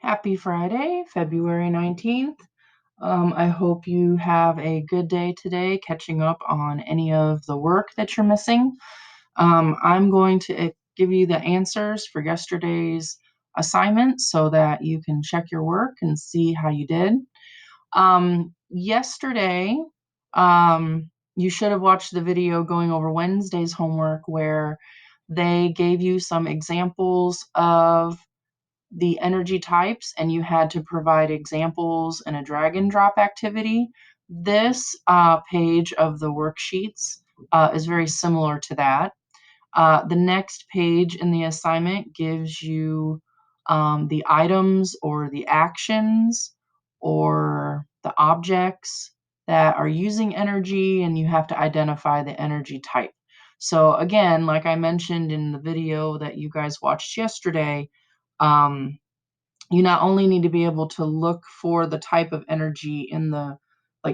Happy Friday, February 19th. I hope you have a good day today, catching up on any of the work that you're missing. I'm going to give you the answers for yesterday's assignment so that you can check your work and see how you did. Yesterday, you should have watched the video going over Wednesday's homework where they gave you some examples of the energy types and you had to provide examples in a drag and drop activity. This page of the worksheets is very similar to that. The next page in the assignment gives you the items or the actions or the objects that are using energy, and you have to identify the energy type. So again, like I mentioned in the video that you guys watched yesterday, you not only need to be able to look for the type of energy in the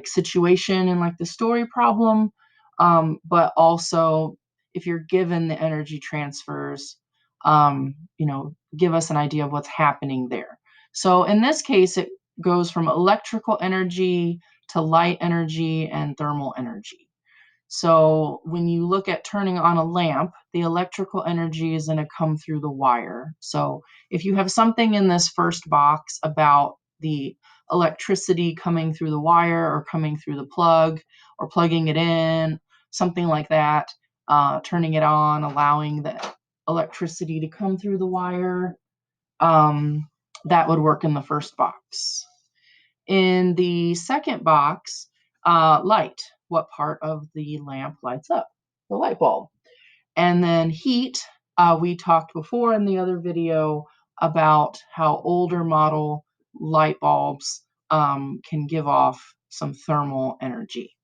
situation and the story problem, but also if you're given the energy transfers, give us an idea of what's happening there. So in this case, it goes from electrical energy to light energy and thermal energy. So when you look at turning on a lamp, the electrical energy is going to come through the wire. So if you have something in this first box about the electricity coming through the wire or coming through the plug or plugging it in, something like that, turning it on, allowing the electricity to come through the wire, that would work in the first box. In the second box, light. What part of the lamp lights up? The light bulb. And then heat, we talked before in the other video about how older model light bulbs can give off some thermal energy.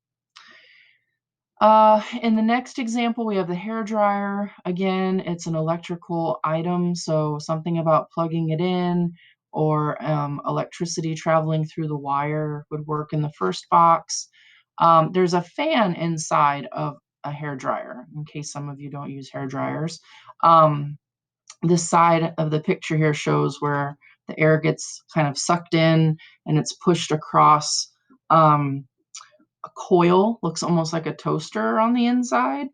In the next example, we have the hair dryer. Again, it's an electrical item, so something about plugging it in or electricity traveling through the wire would work in the first box. There's a fan inside of a hair dryer, in case some of you don't use hair dryers. This side of the picture here shows where the air gets kind of sucked in and it's pushed across a coil, looks almost like a toaster on the inside.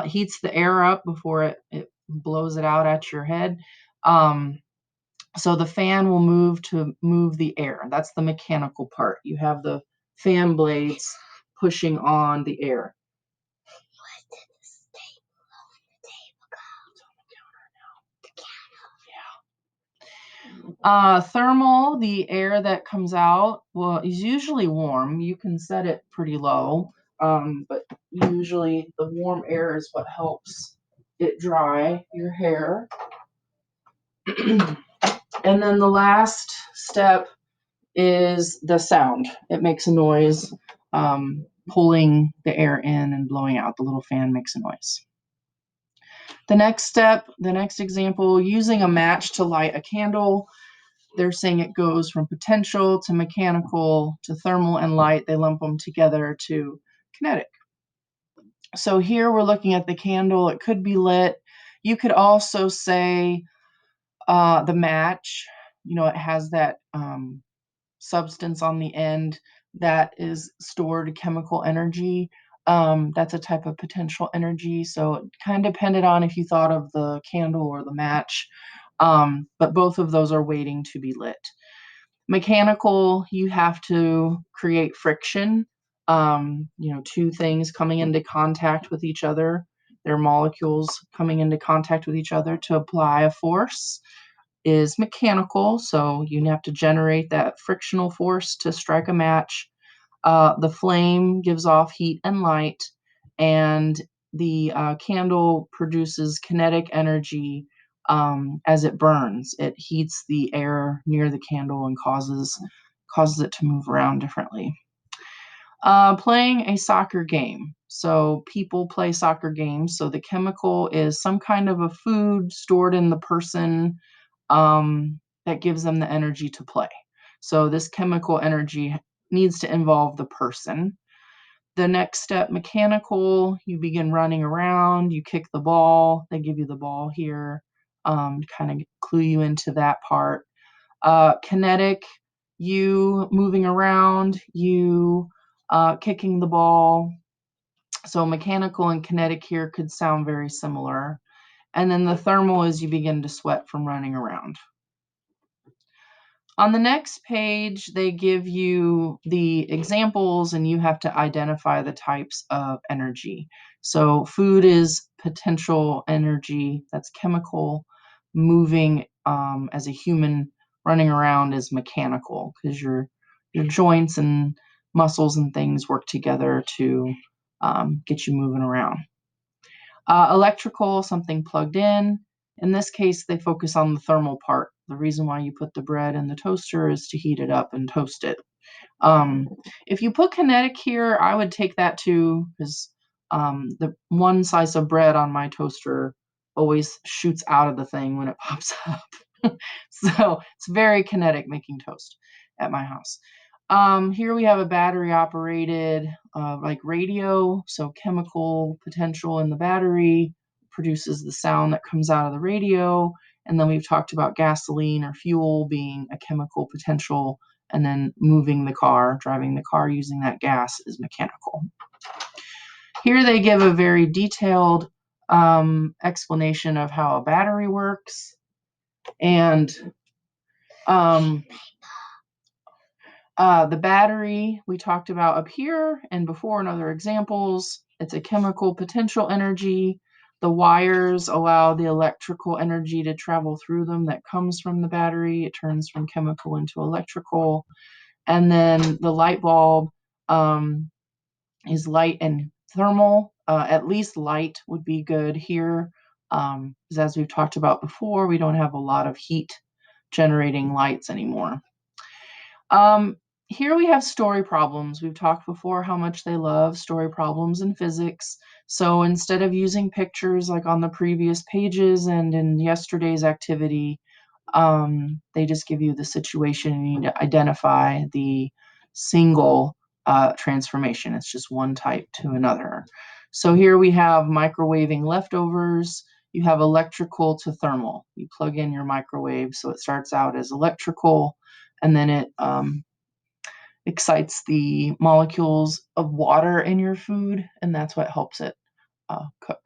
Heats the air up before it blows it out at your head. So the fan will move to move the air. That's the mechanical part. You have the fan blades pushing on the air. Thermal, the air that comes out, is usually warm. You can set it pretty low, but usually the warm air is what helps it dry your hair. And then the last step is the sound. It makes a noise, pulling the air in and blowing out. The little fan makes a noise. The next step, the next example, using a match to light a candle. They're saying it goes from potential to mechanical to thermal and light. They lump them together to kinetic. So here we're looking at the candle. It could be lit. You could also say the match, it has that substance on the end that is stored chemical energy. That's a type of potential energy. So it kind of depended on if you thought of the candle or the match. But both of those are waiting to be lit. Mechanical, you have to create friction. Two things coming into contact with each other. Their molecules coming into contact with each other to apply a force is mechanical. So you have to generate that frictional force to strike a match. The flame gives off heat and light, and the candle produces kinetic energy as it burns. It heats the air near the candle and causes it to move around differently. Playing a soccer game. So people play soccer games. So the chemical is some kind of a food stored in the person that gives them the energy to play. So this chemical energy needs to involve the person. The next step, mechanical, you begin running around, you kick the ball, they give you the ball here, kind of clue you into that part. Kinetic, you moving around, you kicking the ball. So mechanical and kinetic here could sound very similar. And then the thermal is you begin to sweat from running around. On the next page, they give you the examples and you have to identify the types of energy. So food is potential energy, that's chemical. Moving as a human, running around is mechanical, because your joints and muscles and things work together to get you moving around. Electrical, something plugged in. In this case, they focus on the thermal part. The reason why you put the bread in the toaster is to heat it up and toast it. If you put kinetic here, I would take that too, because the one slice of bread on my toaster always shoots out of the thing when it pops up. So it's very kinetic making toast at my house. Here we have a battery operated like radio. So chemical potential in the battery produces the sound that comes out of the radio. And then we've talked about gasoline or fuel being a chemical potential, and then moving the car, driving the car using that gas is mechanical. Here they give a very detailed explanation of how a battery works. And the battery we talked about up here and before in other examples, it's a chemical potential energy. The wires allow the electrical energy to travel through them that comes from the battery. It turns from chemical into electrical. And then the light bulb is light and thermal. At least light would be good here. Because as we've talked about before, we don't have a lot of heat generating lights anymore. Here we have story problems. We've talked before how much they love story problems in physics. So instead of using pictures like on the previous pages and in yesterday's activity, they just give you the situation and you need to identify the single transformation. It's just one type to another. So here we have microwaving leftovers. You have electrical to thermal. You plug in your microwave, so it starts out as electrical, and then it excites the molecules of water in your food, and that's what helps it cook.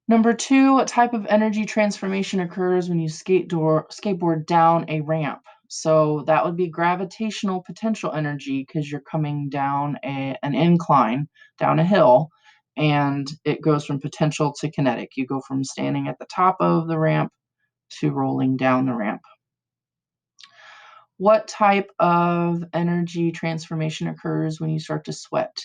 Number 2, what type of energy transformation occurs when you skateboard down a ramp? So that would be gravitational potential energy, because you're coming down an incline, down a hill, and it goes from potential to kinetic. You go from standing at the top of the ramp to rolling down the ramp. What type of energy transformation occurs when you start to sweat?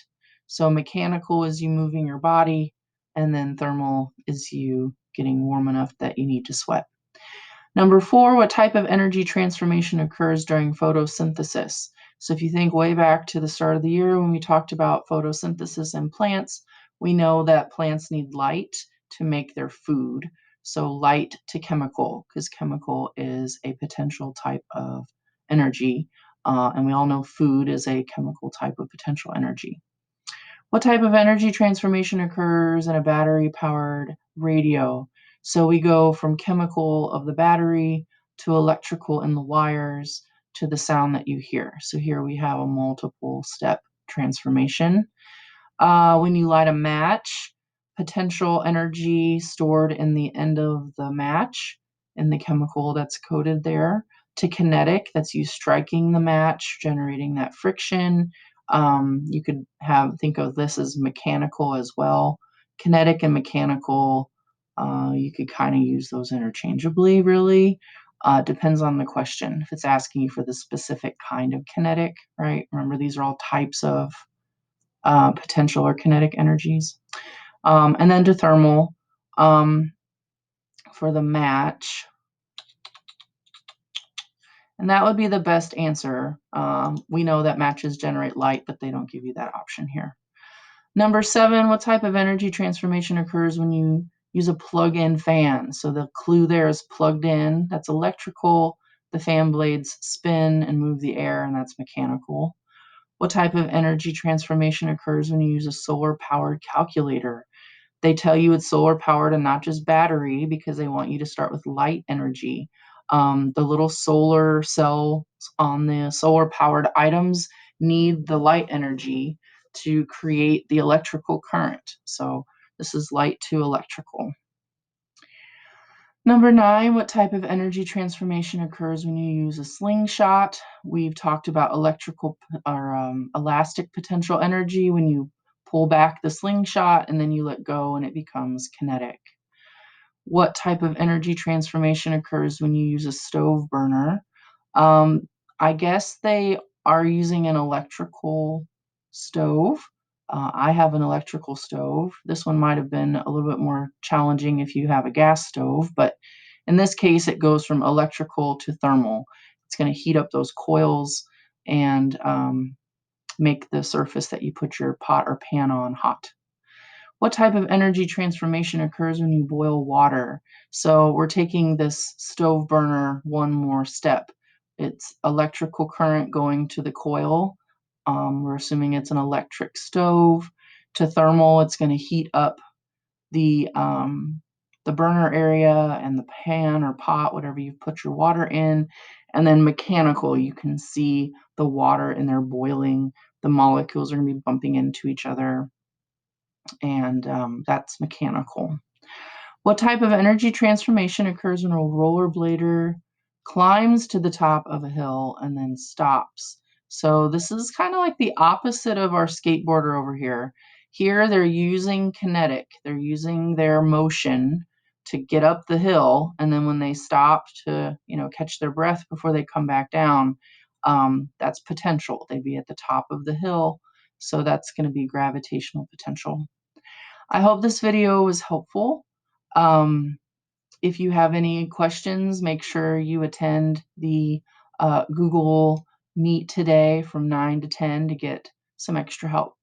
So mechanical is you moving your body, and then thermal is you getting warm enough that you need to sweat. Number 4, what type of energy transformation occurs during photosynthesis? So if you think way back to the start of the year when we talked about photosynthesis in plants, we know that plants need light to make their food. So light to chemical, because chemical is a potential type of energy. And we all know food is a chemical type of potential energy. What type of energy transformation occurs in a battery-powered radio? So we go from chemical of the battery to electrical in the wires to the sound that you hear. So here we have a multiple step transformation. When you light a match, potential energy stored in the end of the match and the chemical that's coated there, to kinetic, that's you striking the match, generating that friction. You could think of this as mechanical as well. Kinetic and mechanical, you could kind of use those interchangeably, really. Depends on the question. If it's asking you for the specific kind of kinetic, right? Remember, these are all types of potential or kinetic energies. And then to thermal, for the match. And that would be the best answer. We know that matches generate light, but they don't give you that option here. Number 7, what type of energy transformation occurs when you use a plug-in fan? So the clue there is plugged in. That's electrical. The fan blades spin and move the air, and that's mechanical. What type of energy transformation occurs when you use a solar-powered calculator? They tell you it's solar-powered and not just battery, because they want you to start with light energy. The little solar cells on the solar-powered items need the light energy to create the electrical current. So this is light to electrical. Number 9, what type of energy transformation occurs when you use a slingshot? We've talked about electrical or elastic potential energy when you pull back the slingshot and then you let go and it becomes kinetic. What type of energy transformation occurs when you use a stove burner? I guess they are using an electrical stove. I have an electrical stove. This one might have been a little bit more challenging if you have a gas stove, but in this case, it goes from electrical to thermal. It's going to heat up those coils and make the surface that you put your pot or pan on hot. What type of energy transformation occurs when you boil water? So we're taking this stove burner one more step. It's electrical current going to the coil. We're assuming it's an electric stove. To thermal, it's going to heat up the burner area and the pan or pot, whatever you've put your water in. And then mechanical, you can see the water in there boiling. The molecules are going to be bumping into each other, and that's mechanical. What type of energy transformation occurs when a rollerblader climbs to the top of a hill and then stops? So this is kind of like the opposite of our skateboarder over here. Here they're using kinetic. They're using their motion to get up the hill, and then when they stop to, catch their breath before they come back down, that's potential. They'd be at the top of the hill, so that's going to be gravitational potential. I hope this video was helpful. Um, if you have any questions, make sure you attend the Google Meet today from 9 to 10 to get some extra help.